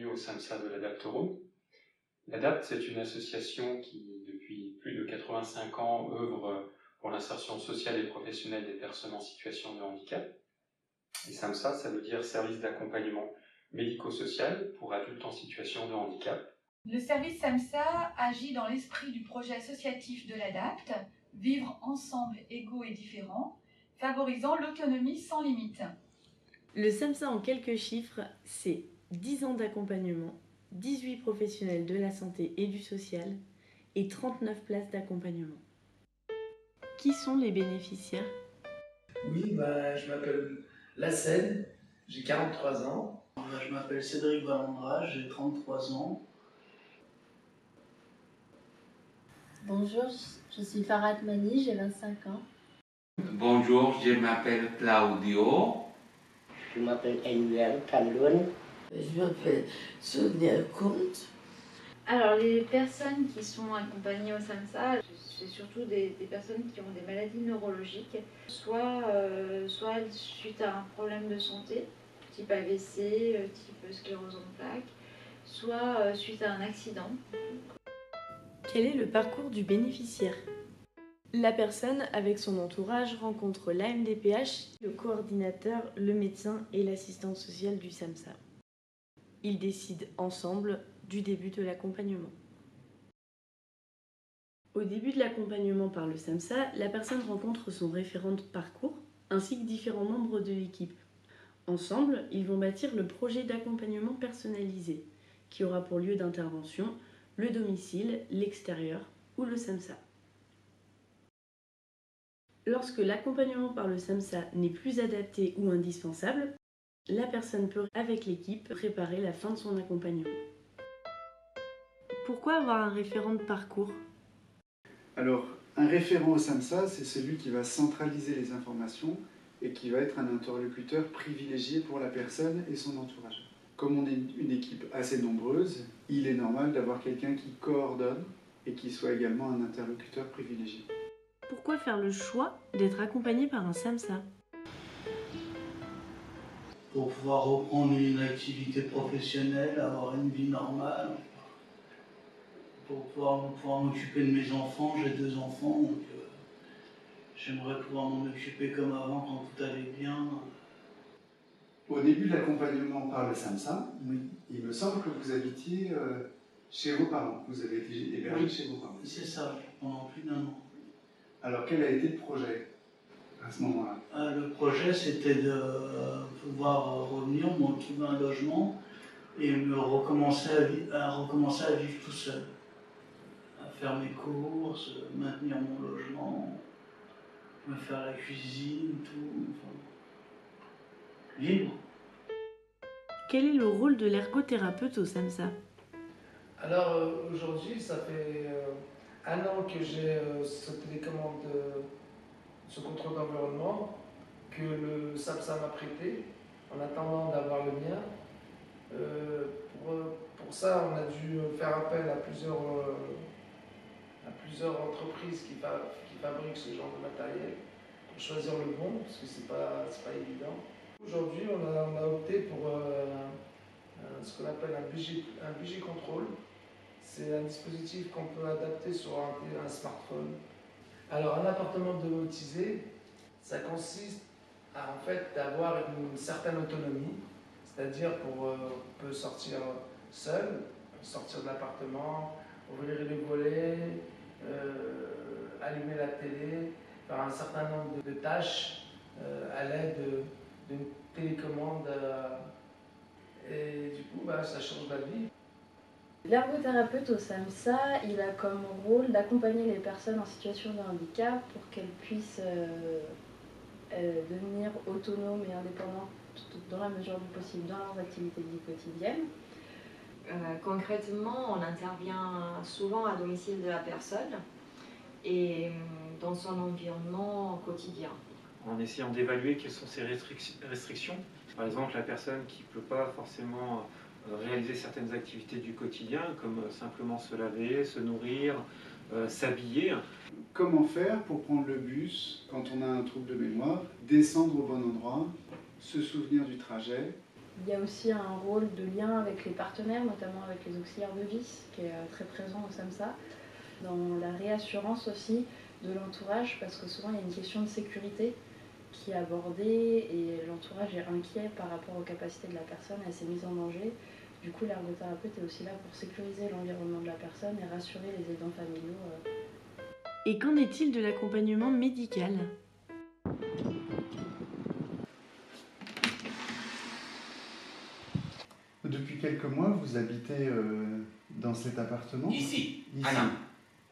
bienvenue au SAMSA de l'Adaptoro. L'ADAPT, c'est une association qui, depuis plus de 85 ans, œuvre pour l'insertion sociale et professionnelle des personnes en situation de handicap. Et SAMSA, ça veut dire Service d'accompagnement médico-social pour adultes en situation de handicap. Le service SAMSA agit dans l'esprit du projet associatif de l'ADAPT, vivre ensemble égaux et différents, favorisant l'autonomie sans limite. Le SAMSA en quelques chiffres, c'est 10 ans d'accompagnement, 18 professionnels de la santé et du social et 39 places d'accompagnement. Qui sont les bénéficiaires? Oui, je m'appelle Lassène, j'ai 43 ans. Je m'appelle Cédric Valandra, j'ai 33 ans. Bonjour, je suis Farhat Mani, j'ai 25 ans. Bonjour, je m'appelle Claudio. Je m'appelle Emmanuel Kaloun. Je m'appelle Sonia Comte. Alors, les personnes qui sont accompagnées au SAMSA, c'est surtout des personnes qui ont des maladies neurologiques, soit suite à un problème de santé, type AVC, type sclérose en plaques, soit suite à un accident. Quel est le parcours du bénéficiaire? La personne, avec son entourage, rencontre l'AMDPH, le coordinateur, le médecin et l'assistante sociale du SAMSA. Ils décident ensemble du début de l'accompagnement. Au début de l'accompagnement par le SAMSA, la personne rencontre son référent de parcours ainsi que différents membres de l'équipe. Ensemble, ils vont bâtir le projet d'accompagnement personnalisé qui aura pour lieu d'intervention le domicile, l'extérieur ou le SAMSA. Lorsque l'accompagnement par le SAMSA n'est plus adapté ou indispensable, la personne peut, avec l'équipe, préparer la fin de son accompagnement. Pourquoi avoir un référent de parcours? Alors, un référent au SAMSA, c'est celui qui va centraliser les informations et qui va être un interlocuteur privilégié pour la personne et son entourage. Comme on est une équipe assez nombreuse, il est normal d'avoir quelqu'un qui coordonne et qui soit également un interlocuteur privilégié. Pourquoi faire le choix d'être accompagné par un SAMSA? Pour pouvoir reprendre une activité professionnelle, avoir une vie normale, pour pouvoir m'occuper de mes enfants. J'ai 2 enfants, donc j'aimerais pouvoir m'en occuper comme avant quand tout allait bien. Au début de l'accompagnement par le SAMSA, oui. Il me semble que vous habitiez chez vos parents. Vous avez été hébergé chez vos parents. C'est ça, pendant plus d'1 an. Alors quel a été le projet à ce moment-là? Le projet, c'était de pouvoir revenir, me retrouver un logement et recommencer à vivre tout seul. À faire mes courses, maintenir mon logement, me faire la cuisine, tout. Enfin, vivre. Quel est le rôle de l'ergothérapeute au SAMSA? Alors aujourd'hui, ça fait 1 an que j'ai ce télécommande, ce contrôle d'environnement que le SAMSA m'a prêté en attendant d'avoir le mien. Pour ça, on a dû faire appel à plusieurs entreprises qui fabriquent ce genre de matériel pour choisir le bon, parce que c'est pas évident. Aujourd'hui, on a opté pour ce qu'on appelle un BG Control. C'est un dispositif qu'on peut adapter sur un smartphone. Alors, un appartement domotisé, ça consiste à d'avoir une certaine autonomie, c'est-à-dire qu'on peut sortir seul, sortir de l'appartement, ouvrir les volets, allumer la télé, faire un certain nombre de tâches à l'aide d'une télécommande. Et du coup, ça change la vie. L'ergothérapeute au SAMSA, il a comme rôle d'accompagner les personnes en situation de handicap pour qu'elles puissent devenir autonomes et indépendantes dans la mesure du possible dans leurs activités de vie quotidienne. Concrètement, on intervient souvent à domicile de la personne et dans son environnement quotidien. En essayant d'évaluer quelles sont ses restrictions. Par exemple, la personne qui ne peut pas forcément réaliser certaines activités du quotidien, comme simplement se laver, se nourrir, s'habiller. Comment faire pour prendre le bus quand on a un trouble de mémoire, descendre au bon endroit, se souvenir du trajet Il y a aussi un rôle de lien avec les partenaires, notamment avec les auxiliaires de vie, qui est très présent au SAMSA, dans la réassurance aussi de l'entourage, parce que souvent il y a une question de sécurité qui est abordée et l'entourage est inquiet par rapport aux capacités de la personne, à ses mises en danger. Du coup, l'ergothérapeute est aussi là pour sécuriser l'environnement de la personne et rassurer les aidants familiaux. Et qu'en est-il de l'accompagnement médical ? Depuis quelques mois, vous habitez dans cet appartement ? Ici.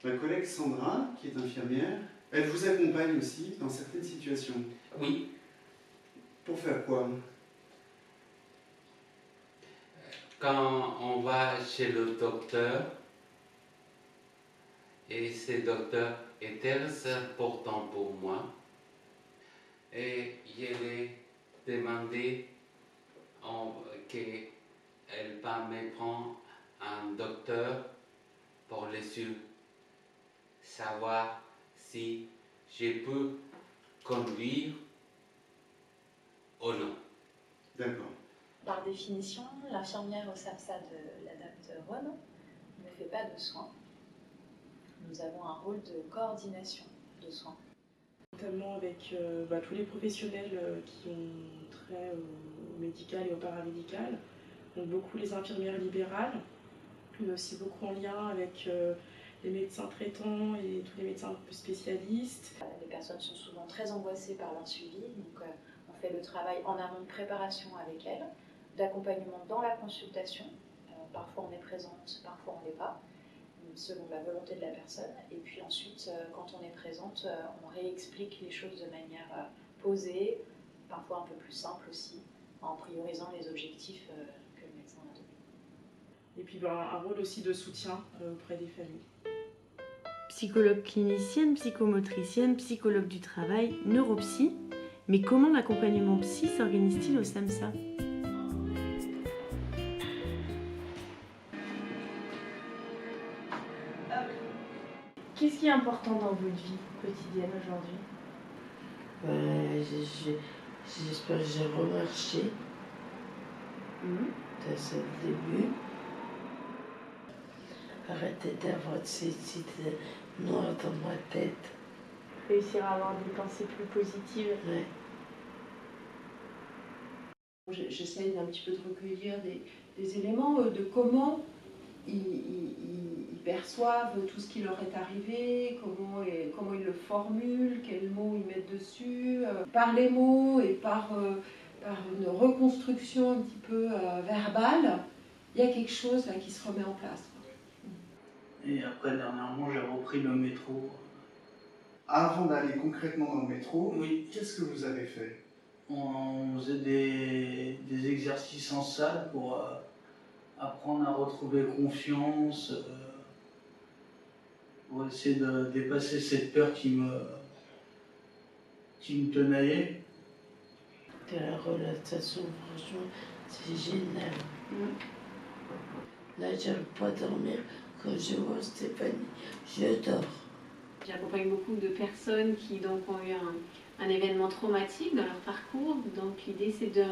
Ma collègue Sandra, qui est infirmière, elle vous accompagne aussi dans certaines situations. Oui. Pour faire quoi ? Quand on va chez le docteur, et ce docteur est très important pour moi, et je lui ai demandé qu'elle va me prendre un docteur pour savoir si je peux conduire ou non. D'accord. Par définition, l'infirmière au SAMSA de l'ADAPT Rhône ne fait pas de soins. Nous avons un rôle de coordination de soins. Notamment avec tous les professionnels qui ont trait au médical et au paramédical, donc beaucoup les infirmières libérales, mais aussi beaucoup en lien avec les médecins traitants et tous les médecins spécialistes. Les personnes sont souvent très angoissées par leur suivi, donc on fait le travail en amont de préparation avec elles, d'accompagnement dans la consultation. Parfois on est présente, parfois on ne l'est pas, selon la volonté de la personne. Et puis ensuite, quand on est présente, on réexplique les choses de manière posée, parfois un peu plus simple aussi, en priorisant les objectifs que le médecin a donnés. Et puis un rôle aussi de soutien auprès des familles. Psychologue clinicienne, psychomotricienne, psychologue du travail, neuropsy. Mais comment l'accompagnement psy s'organise-t-il au SAMSA ? Qu'est-ce qui est important dans votre vie quotidienne aujourd'hui ? J'espère que j'ai remarché. C'est le début. Arrêtez d'avoir ces idées noires dans ma tête. Réussir à avoir des pensées plus positives. Ouais. J'essaye un petit peu de recueillir des éléments de comment ils perçoivent tout ce qui leur est arrivé, comment ils le formulent, quels mots ils mettent dessus. Par les mots et par une reconstruction un petit peu verbale, il y a quelque chose là, qui se remet en place. Et après, dernièrement, j'ai repris le métro. Avant d'aller concrètement dans le métro, oui. Qu'est-ce que vous avez fait ? On faisait des exercices en salle pour apprendre à retrouver confiance, pour essayer de dépasser cette peur qui me tenaillait. De la relaxation, franchement, c'est génial. Là, j'arrive pas à dormir. Quand je vois Stéphanie, je dors. J'accompagne beaucoup de personnes qui donc, ont eu un événement traumatique dans leur parcours. Donc l'idée c'est de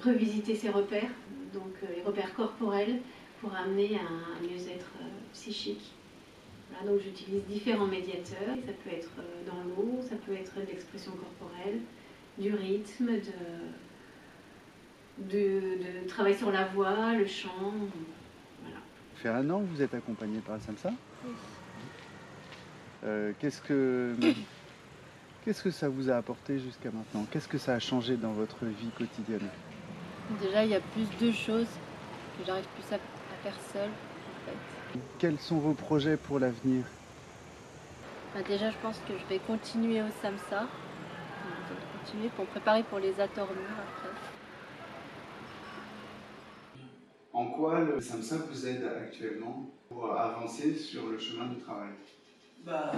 revisiter ses repères, donc les repères corporels, pour amener à un mieux-être psychique. Voilà, donc j'utilise différents médiateurs. Ça peut être dans l'eau, ça peut être de l'expression corporelle, du rythme, de travail sur la voix, le chant. Voilà. Ça fait 1 an que vous êtes accompagné par le SAMSA ? Oui. Qu'est-ce que ça vous a apporté jusqu'à maintenant ? Qu'est-ce que ça a changé dans votre vie quotidienne ? Déjà, il y a plus de choses que j'arrive plus à faire seule, en fait. Quels sont vos projets pour l'avenir ? Déjà, je pense que je vais continuer au SAMSA. Continuer pour me préparer pour les ATORMUR après. En quoi le SAMSA vous aide actuellement pour avancer sur le chemin du travail ? Là,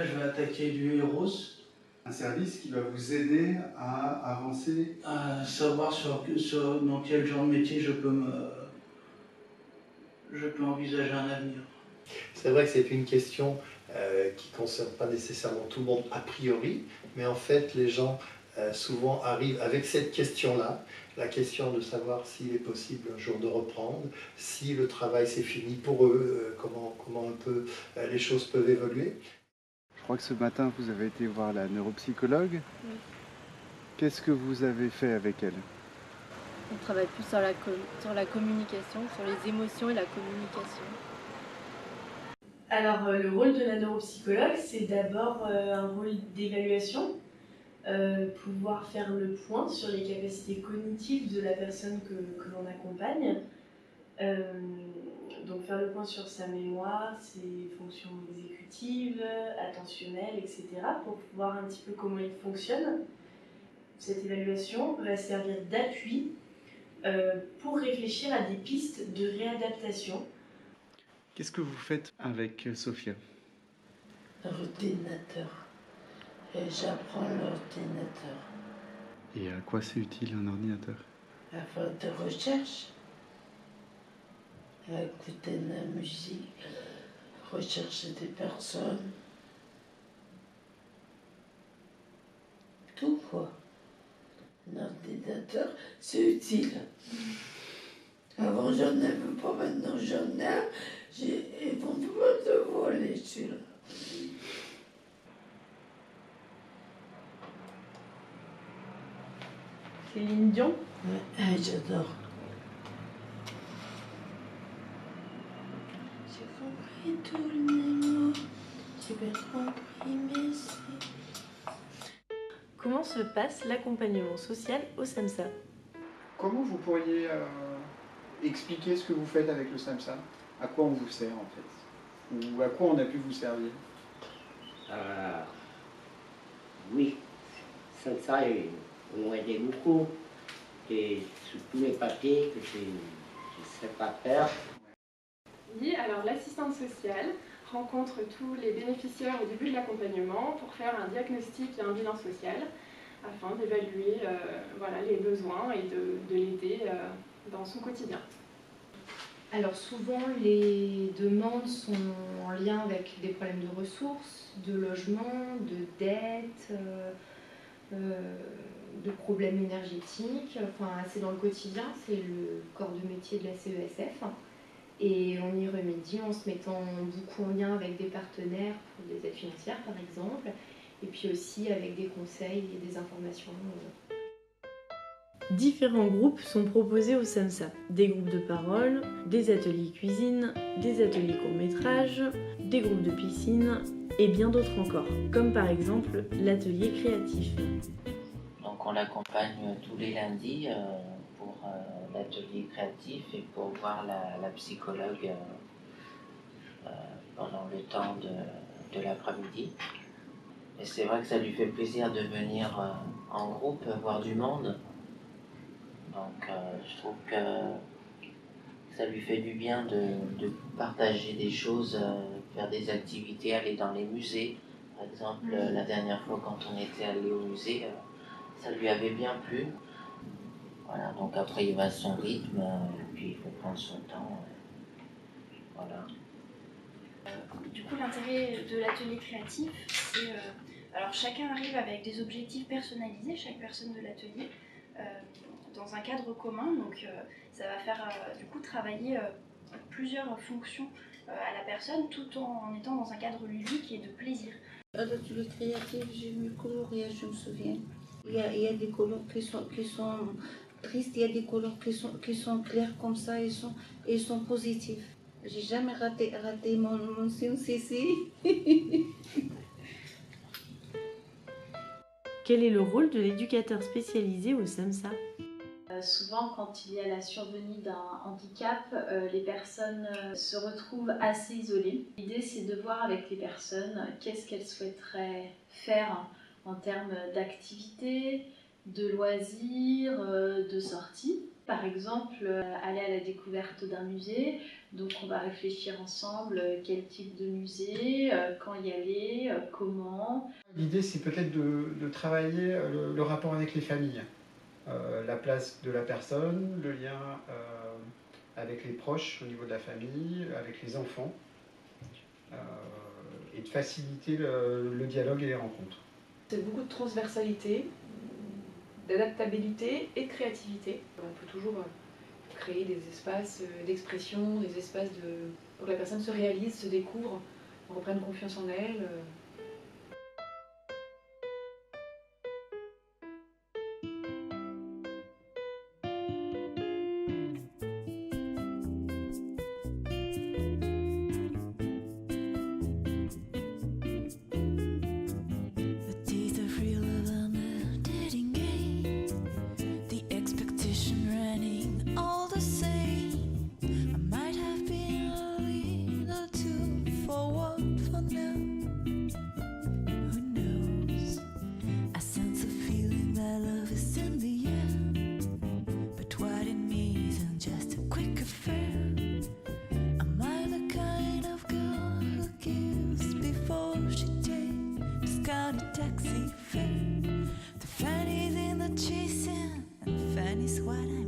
je vais attaquer du Eros. Un service qui va vous aider à avancer. À savoir dans quel genre de métier je peux envisager un avenir. C'est vrai que c'est une question qui ne concerne pas nécessairement tout le monde a priori, mais en fait les gens souvent arrivent avec cette question-là, la question de savoir s'il est possible un jour de reprendre, si le travail c'est fini pour eux, comment les choses peuvent évoluer. Je crois que ce matin, vous avez été voir la neuropsychologue. Oui. Qu'est-ce que vous avez fait avec elle? On travaille plus sur la communication, sur les émotions et la communication. Alors, le rôle de la neuropsychologue, c'est d'abord un rôle d'évaluation, pouvoir faire le point sur les capacités cognitives de la personne que l'on accompagne. Donc faire le point sur sa mémoire, ses fonctions exécutives, attentionnelles, etc. pour voir un petit peu comment il fonctionne. Cette évaluation va servir d'appui pour réfléchir à des pistes de réadaptation. Qu'est-ce que vous faites avec Sophia? L'ordinateur. Et j'apprends l'ordinateur. Et à quoi c'est utile un ordinateur? À faire des recherches, à écouter de la musique, rechercher des personnes. Tout quoi. Un ordinateur, c'est utile. Avant, j'en avais pas, maintenant j'en ai. Ils vont pouvoir te voler celui-là. Céline Dion? Ouais, j'adore. J'ai compris tous les mots, j'ai bien compris mes signes. Comment se passe l'accompagnement social au SAMSA? Comment vous pourriez expliquer ce que vous faites avec le SAMSA? À quoi on vous sert en fait? Ou à quoi on a pu vous servir? Oui, SAMSA, on m'a aidé beaucoup. Et sur tous les papiers que je ne sais pas faire. Oui, alors l'assistante sociale rencontre tous les bénéficiaires au début de l'accompagnement pour faire un diagnostic et un bilan social afin d'évaluer voilà, les besoins et de l'aider dans son quotidien. Alors souvent les demandes sont en lien avec des problèmes de ressources, de logement, de dette, de problèmes énergétiques. Enfin, c'est dans le quotidien, c'est le corps de métier de la CESF. Et on y remédie en se mettant beaucoup en lien avec des partenaires pour des aides financières par exemple, et puis aussi avec des conseils et des informations. Différents groupes sont proposés au SAMSA. Des groupes de parole, des ateliers cuisine, des ateliers court-métrage, des groupes de piscine et bien d'autres encore, comme par exemple l'atelier créatif. Donc on l'accompagne tous les lundis pour l'atelier créatif et pour voir la psychologue pendant le temps de l'après-midi. Et c'est vrai que ça lui fait plaisir de venir en groupe, voir du monde. Donc je trouve que ça lui fait du bien de partager des choses, faire des activités, aller dans les musées. Par exemple, la dernière fois quand on était allé au musée, ça lui avait bien plu. Voilà, donc après il va à son rythme, et puis il faut prendre son temps. Voilà. Du coup, l'intérêt de l'atelier créatif, c'est... alors chacun arrive avec des objectifs personnalisés, chaque personne de l'atelier, dans un cadre commun. Donc ça va faire du coup travailler plusieurs fonctions à la personne, tout en étant dans un cadre ludique et de plaisir. À l'atelier créatif, j'ai vu colorier, je me souviens. Il y a des couleurs qui sont tristes, il y a des couleurs qui sont claires comme ça et sont positifs. J'ai jamais raté mon CCC. Quel est le rôle de l'éducateur spécialisé au SAMSA? Souvent, quand il y a la survenue d'un handicap, les personnes se retrouvent assez isolées. L'idée, c'est de voir avec les personnes qu'est-ce qu'elles souhaiteraient faire en termes d'activités, de loisirs, de sorties. Par exemple, aller à la découverte d'un musée. Donc, on va réfléchir ensemble quel type de musée, quand y aller, comment. L'idée, c'est peut-être de travailler le rapport avec les familles. La place de la personne, le lien avec les proches au niveau de la famille, avec les enfants, et de faciliter le dialogue et les rencontres. C'est beaucoup de transversalité, d'adaptabilité et de créativité. On peut toujours créer des espaces d'expression, des espaces pour que la personne se réalise, se découvre, reprenne confiance en elle. Taxi fare, the Fanny's in the chasing, and Fanny's what I